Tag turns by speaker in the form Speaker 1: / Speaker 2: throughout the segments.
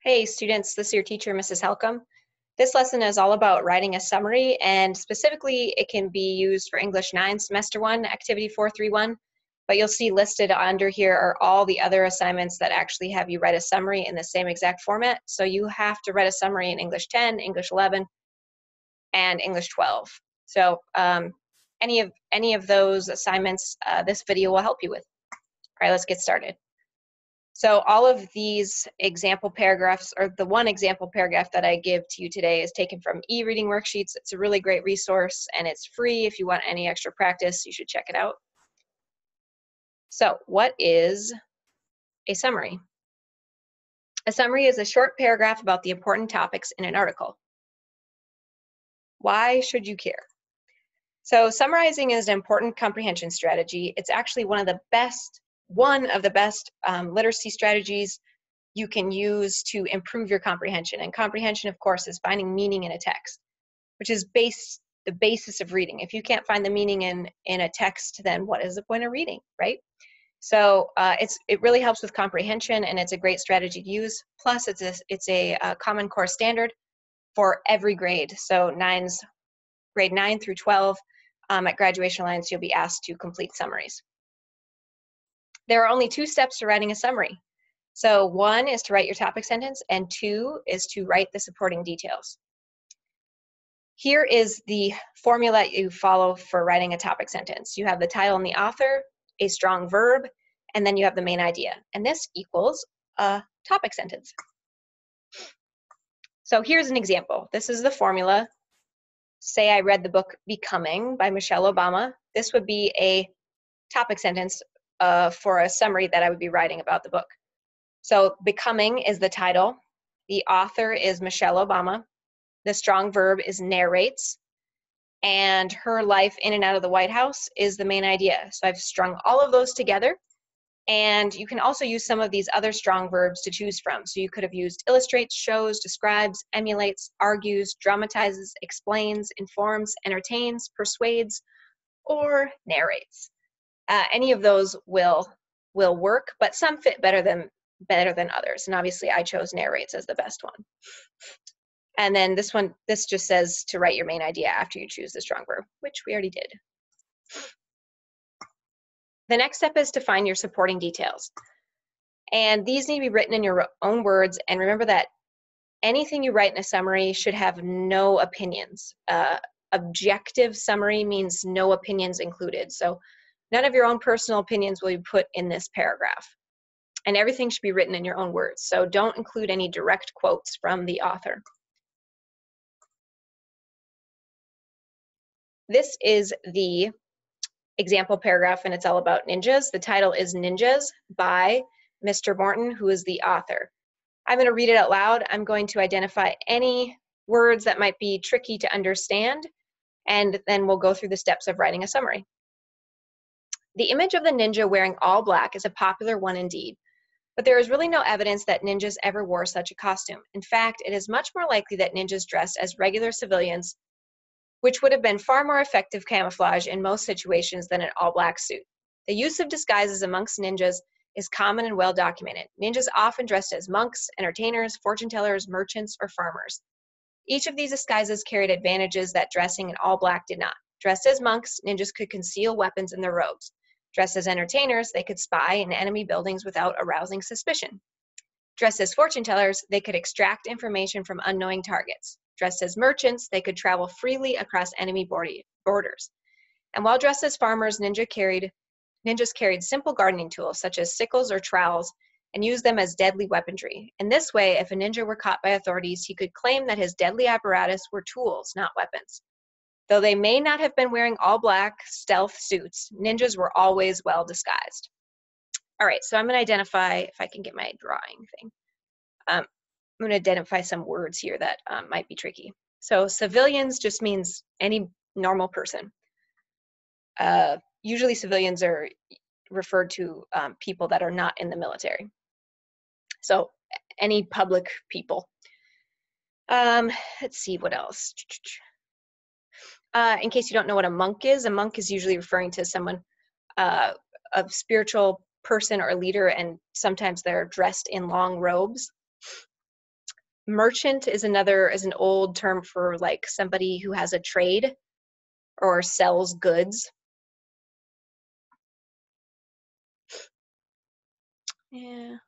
Speaker 1: Hey students, this is your teacher, Mrs. Helcom. This lesson is all about writing a summary, and specifically it can be used for English 9 Semester 1, Activity 431, but you'll see listed under here are all the other assignments that actually have you write a summary in the same exact format. So you have to write a summary in English 10, English 11, and English 12. So any of those assignments, this video will help you with. All right, let's get started. So all of these example paragraphs, or the one example paragraph that I give to you today, is taken from e-reading worksheets. It's a really great resource and it's free. If you want any extra practice, you should check it out. So what is a summary? A summary is a short paragraph about the important topics in an article. Why should you care? So summarizing is an important comprehension strategy. It's actually one of the best literacy strategies you can use to improve your comprehension. And comprehension, of course, is finding meaning in a text, which is the basis of reading. If you can't find the meaning in a text, then what is the point of reading, right? So it really helps with comprehension, and it's a great strategy to use. Plus, it's a Common Core standard for every grade. So grade 9 through 12 at Graduation Alliance, you'll be asked to complete summaries. There are only 2 steps to writing a summary. So 1 is to write your topic sentence, and 2 is to write the supporting details. Here is the formula you follow for writing a topic sentence. You have the title and the author, a strong verb, and then you have the main idea. And this equals a topic sentence. So here's an example. This is the formula. Say I read the book Becoming by Michelle Obama. This would be a topic sentence for a summary that I would be writing about the book. So Becoming is the title. The author is Michelle Obama. The strong verb is narrates. And her life in and out of the White House is the main idea. So I've strung all of those together. And you can also use some of these other strong verbs to choose from. So you could have used illustrates, shows, describes, emulates, argues, dramatizes, explains, informs, entertains, persuades, or narrates. Any of those will work, but some fit better than others. And obviously I chose narrates as the best one. And then this just says to write your main idea after you choose the strong verb, which we already did. The next step is to find your supporting details. And these need to be written in your own words. And remember that anything you write in a summary should have no opinions. Objective summary means no opinions included. So none of your own personal opinions will be put in this paragraph. And everything should be written in your own words. So don't include any direct quotes from the author. This is the example paragraph, and it's all about ninjas. The title is Ninjas by Mr. Morton, who is the author. I'm going to read it out loud. I'm going to identify any words that might be tricky to understand, and then we'll go through the steps of writing a summary. The image of the ninja wearing all black is a popular one indeed, but there is really no evidence that ninjas ever wore such a costume. In fact, it is much more likely that ninjas dressed as regular civilians, which would have been far more effective camouflage in most situations than an all-black suit. The use of disguises amongst ninjas is common and well documented. Ninjas often dressed as monks, entertainers, fortune tellers, merchants, or farmers. Each of these disguises carried advantages that dressing in all black did not. Dressed as monks, ninjas could conceal weapons in their robes. Dressed as entertainers, they could spy in enemy buildings without arousing suspicion. Dressed as fortune tellers, they could extract information from unknowing targets. Dressed as merchants, they could travel freely across enemy borders. And while dressed as farmers, ninjas carried simple gardening tools such as sickles or trowels and used them as deadly weaponry. In this way, if a ninja were caught by authorities, he could claim that his deadly apparatus were tools, not weapons. Though they may not have been wearing all black stealth suits, ninjas were always well disguised. All right, so I'm going to identify, if I can get my drawing thing. I'm going to identify some words here that might be tricky. So civilians just means any normal person. Usually civilians are referred to people that are not in the military. So any public people. Let's see what else. In case you don't know what a monk is usually referring to someone, a spiritual person or leader, and sometimes they're dressed in long robes. Merchant is an old term for like somebody who has a trade or sells goods. Yeah, I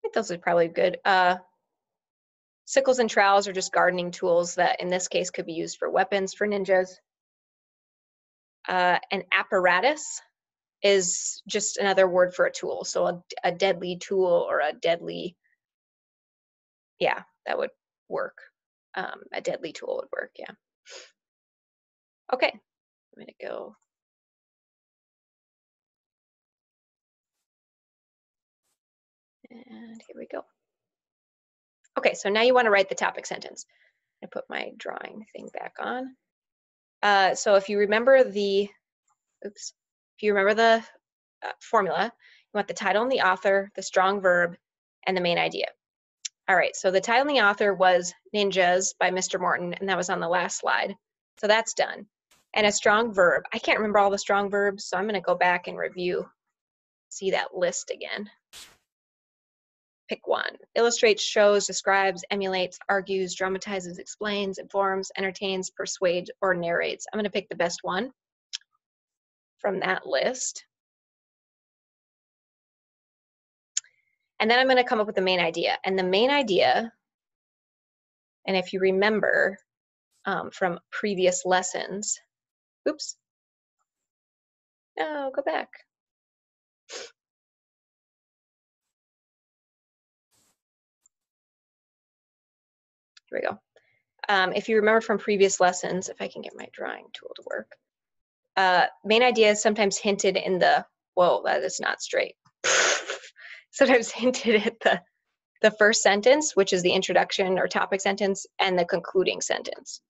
Speaker 1: think those are probably good. Sickles and trowels are just gardening tools that in this case could be used for weapons for ninjas. An apparatus is just another word for a tool. So a deadly tool or a deadly, yeah, that would work. A deadly tool would work, yeah. Okay, I'm gonna go. And here we go. Okay, so now you wanna write the topic sentence. I put my drawing thing back on. So if you remember the, formula, you want the title and the author, the strong verb, and the main idea. All right, so the title and the author was Ninjas by Mr. Morton, and that was on the last slide. So that's done. And a strong verb. I can't remember all the strong verbs, so I'm gonna go back and review, see that list again. Pick one. Illustrates, shows, describes, emulates, argues, dramatizes, explains, informs, entertains, persuades, or narrates. I'm gonna pick the best one from that list. And then I'm gonna come up with the main idea. And the main idea, and if you remember from previous lessons, oops, no, go back. Here we go. If you remember from previous lessons, if I can get my drawing tool to work, main idea is sometimes hinted in the, whoa, that is not straight. Sometimes hinted at the first sentence, which is the introduction or topic sentence, and the concluding sentence.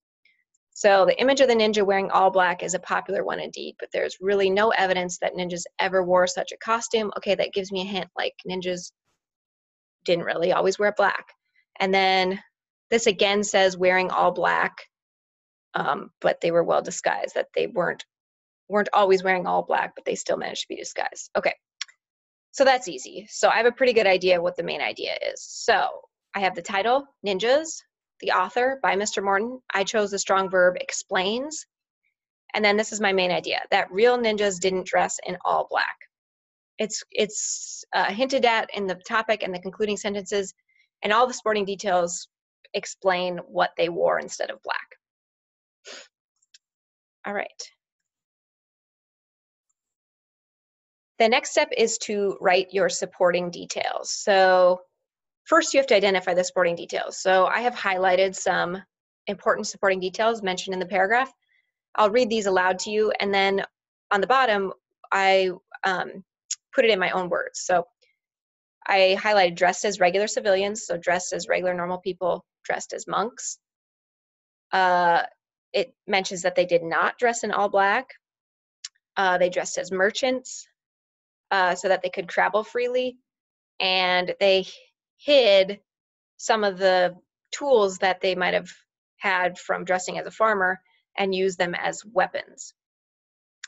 Speaker 1: So the image of the ninja wearing all black is a popular one indeed, but there's really no evidence that ninjas ever wore such a costume. Okay, that gives me a hint, like ninjas didn't really always wear black. And then this again says wearing all black, but they were well disguised, that they weren't always wearing all black, but they still managed to be disguised. Okay, so that's easy. So I have a pretty good idea what the main idea is. So I have the title, Ninjas, the author by Mr. Morton. I chose the strong verb explains. And then this is my main idea, that real ninjas didn't dress in all black. It's hinted at in the topic and the concluding sentences, and all the sporting details explain what they wore instead of black. All right. The next step is to write your supporting details. So first you have to identify the supporting details. So I have highlighted some important supporting details mentioned in the paragraph. I'll read these aloud to you, and then on the bottom, I put it in my own words. So I highlighted dressed as regular civilians, so dressed as regular normal people, dressed as monks. It mentions that they did not dress in all black. They dressed as merchants so that they could travel freely, and they hid some of the tools that they might have had from dressing as a farmer and use them as weapons.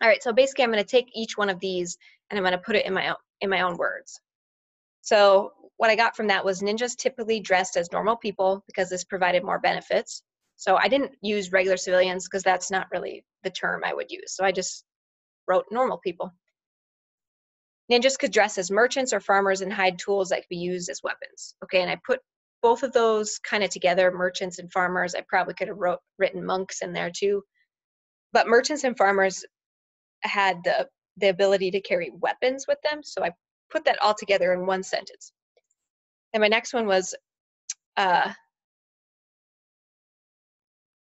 Speaker 1: All right, so basically I'm going to take each one of these and I'm going to put it in my own words. So what I got from that was ninjas typically dressed as normal people because this provided more benefits. So I didn't use regular civilians because that's not really the term I would use. So I just wrote normal people. Ninjas could dress as merchants or farmers and hide tools that could be used as weapons. Okay, and I put both of those kind of together, merchants and farmers. I probably could have written monks in there too. But merchants and farmers had the ability to carry weapons with them, so I put that all together in one sentence. And my next one was,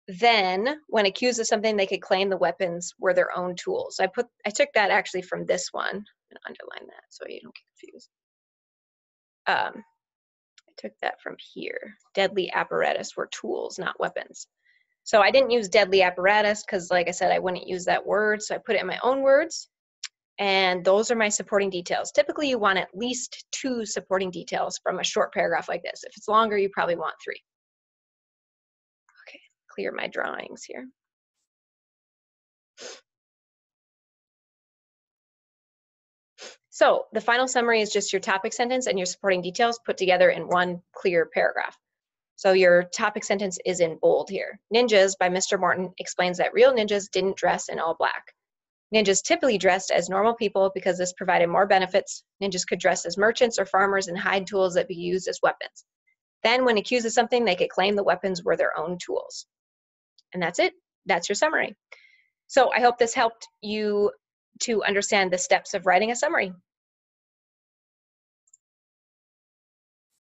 Speaker 1: then when accused of something, they could claim the weapons were their own tools. I took that actually from this one. I'm gonna underline that so you don't get confused. I took that from here. Deadly apparatus were tools, not weapons. So I didn't use deadly apparatus because, like I said, I wouldn't use that word. So I put it in my own words. And those are my supporting details. Typically, you want at least 2 supporting details from a short paragraph like this. If it's longer, you probably want 3. Okay, clear my drawings here. So the final summary is just your topic sentence and your supporting details put together in one clear paragraph. So your topic sentence is in bold here. Ninjas by Mr. Morton explains that real ninjas didn't dress in all black. Ninjas typically dressed as normal people because this provided more benefits. Ninjas could dress as merchants or farmers and hide tools that be used as weapons. Then when accused of something, they could claim the weapons were their own tools. And that's it. That's your summary. So I hope this helped you to understand the steps of writing a summary.